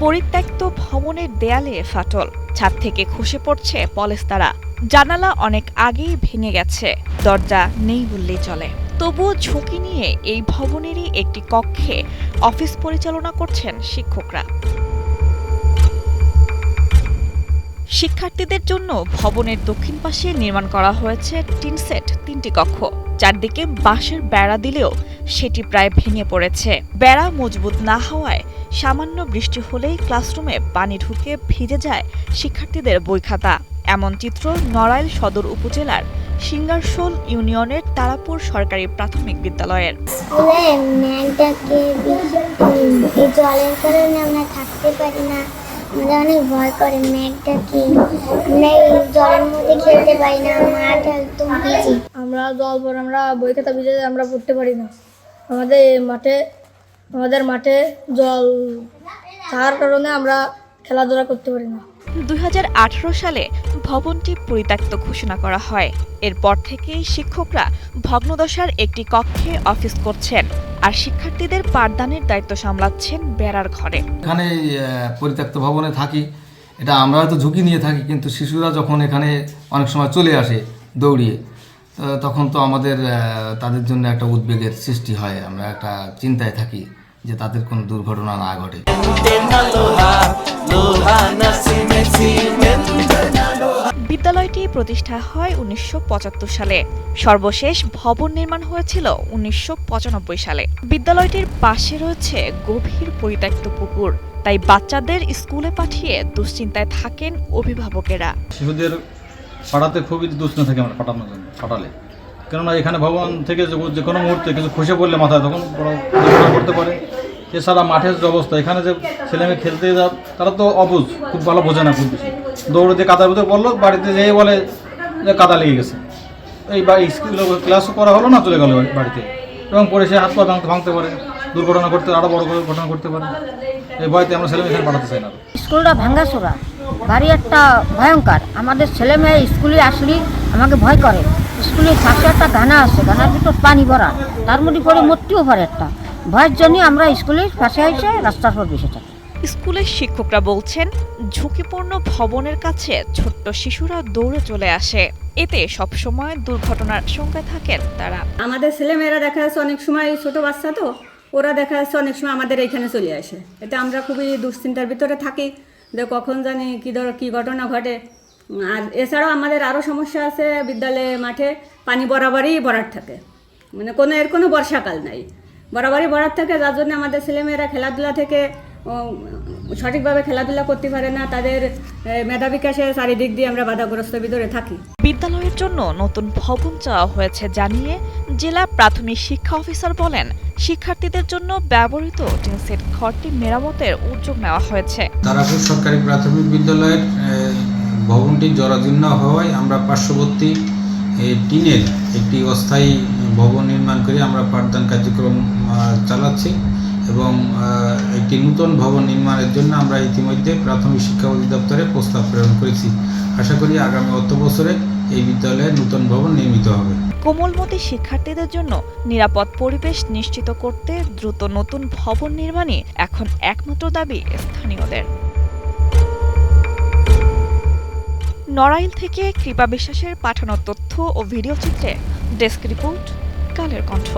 পরিত্যক্ত ভবনের দেয়ালে ফাটল, ছাদ থেকে খসে পড়ছে পলেস্তারা, জানালা অনেক আগেই ভেঙে গেছে, দরজা নেই বললেই চলে। তবুও ঝুঁকি নিয়ে এই ভবনেরই একটি কক্ষে অফিস পরিচালনা করছেন শিক্ষকরা। শিক্ষার্থীদের জন্য ভবনের দক্ষিণ পাশে নির্মাণ করা হয়েছে টিনসেট 3টি কক্ষ। চারদিকে বাঁশের বেড়া দিলেও সেটি প্রায় ভেঙে পড়েছে। বেড়া মজবুত না হওয়ায় সামান্য বৃষ্টি হলেই ক্লাসরুমে পানি ঢুকে ভিজে যায় শিক্ষার্থীদের বই খাতা। এমন চিত্র নড়াইল সদর উপজেলার সিঙ্গারশোল ইউনিয়নের তারাপুর সরকারি প্রাথমিক বিদ্যালয়ের। জলের কারণে আমরা থাকতে পারি না, আমরা অনেক ভয় করে মেঘটাকে, জলের মধ্যে খেলতে পারি না, মাঠ একদম ভিজি। আমরা জল পর আমরা বই খাতা ভিজে আমরা পড়তে পারি না। আমাদের মাঠে জল থাকার কারণে আমরা খেলাধুলা করতে পারি না। 2018 সালে ভবনটি পরিত্যক্ত ঘোষণা করা হয়। এরপর থেকেই শিক্ষকরা ভগ্নদশার একটি কক্ষে অফিস করছেন, আর শিক্ষার্থীদের পাঠদানের দায়িত্ব সামলাচ্ছেন বেড়ার ঘরে। এখানে পরিত্যক্ত ভবনে থাকি, এটা আমরা হয়তো ঝুঁকি নিয়ে থাকি, কিন্তু শিশুরা যখন এখানে অনেক সময় চলে আসে দৌড়িয়ে, তখন তো আমাদের তাদের জন্য একটা উদ্বেগের সৃষ্টি হয়। আমরা একটা চিন্তায় থাকি যে তাদের কোনো দুর্ঘটনা না ঘটে। বিদ্যালয়টি প্রতিষ্ঠা হয় 1975 সালে। সর্বশেষ ভবন নির্মাণ হয়েছিল 1995 সালে। বিদ্যালয়টির পাশে রয়েছে গভীর পরিত্যক্ত পুকুর, তাই বাচ্চাদের স্কুলে পাঠিয়ে দুশ্চিন্তায় থাকেন অভিভাবকেরা। শিশুদের পাঠাতে খুবই দুশ্চিন্তা থাকে আমরা পাঠালে, কেননা এখানে ভবন থেকে যে কোনো মুহূর্তে কিছু খসে পড়লে মাথায় তখন দুর্ঘটনা করতে পারে। এছাড়া মাঠের যে অবস্থা, এখানে যে ছেলেমেয়ে খেলতে যায় তারা তো অবুঝ, খুব ভালো বোঝে না, খুব বেশি দৌড়ে দিয়ে কাদার ভিতরে পড়লো, বাড়িতে যেয়ে বলে যে কাদা লেগে গেছে, এই বা স্কুলে ক্লাসও করা হলো না, চলে গেল বাড়িতে, এবং পরে সে হাত পা ভাঙতে পারে, দুর্ঘটনা করতে, আরও বড় করে ঘটনা করতে পারে। এই ভয়তে আমরা ছেলেমেয়ে এখানে পাঠাতে চাই না। স্কুলটা ভাঙ্গাচোরা, বাড়ি একটা ভয়ঙ্কর। আমাদের ছেলে মেয়ে স্কুলে আসলে আমাকে ভয় করে। স্কুলের পাশে একটা গানা আছে, গানার ভিতর পানি ভরা, তার মধ্যে পরে মরতেও পারে। একটা ভয়ের জন্য আমরা স্কুলের পাশে এসে রাস্তার পর বসে থাকি। স্কুলের শিক্ষকরা বলছেন, ঝুঁকিপূর্ণ ভবনের কাছে ছোট্ট শিশুরা দৌড়ে চলে আসে, এতে সবসময় দুর্ঘটনার আশঙ্কায় থাকেন তারা। আমাদের ছেলেমেয়েরা দেখা যাচ্ছে অনেক সময় ছোট বাচ্চা, তো ওরা দেখা যাচ্ছে অনেক সময় আমাদের এখানে চলে আসে। এতে আমরা খুবই দুশ্চিন্তার ভিতরে থাকি যে কখন জানি কী ঘটনা ঘটে। আর এছাড়াও আমাদের আরও সমস্যা আছে, বিদ্যালয়ে মাঠে পানি বরাবরই ভরাট থাকে, মানে এর কোনো বর্ষাকাল নাই, বরাবরই ভরাট থাকে, যার জন্য আমাদের ছেলেমেয়েরা খেলাধুলা থেকে সঠিকভাবে খেলাধুলা করতে পারে না। তাদের মেধা বিকাশে চারিদিক দিয়ে আমরা বাধাগ্রস্ত ভিতরে থাকি। বিদ্যালয়ের জন্য নতুন ভবন চাওয়া হয়েছে জানিয়ে জেলা প্রাথমিক শিক্ষা অফিসার বলেন, শিক্ষার্থীদের জন্য ব্যবহৃত টিনসেট ঘরটি মেরামতের উদ্যোগ নেওয়া হয়েছে। তারাপুর সরকারি প্রাথমিক বিদ্যালয়ের ভবনটি জরাজীর্ণ হওয়ায় আমরা পার্শ্ববর্তী টিনের একটি অস্থায়ী ভবন নির্মাণ করে আমরা পাঠদান কার্যক্রম চালাচ্ছি, এবং একটি নতুন ভবন নির্মাণের জন্য আমরা ইতিমধ্যে প্রাথমিক শিক্ষা অধিদপ্তরে প্রস্তাব প্রেরণ করেছি। আশা করি আগামী অর্থ বছরে এই বিদ্যালয়ে নতুন ভবন নির্মিত হবে। কোমলমতি শিক্ষার্থীদের জন্য নিরাপদ পরিবেশ নিশ্চিত করতে দ্রুত নতুন ভবন নির্মাণই এখন একমাত্র দাবি স্থানীয়দের। নড়াইল থেকে কৃপা বিশ্বাসের পাঠানো তথ্য ও ভিডিও চিত্রে ডেস্ক রিপোর্ট, কালের কণ্ঠ।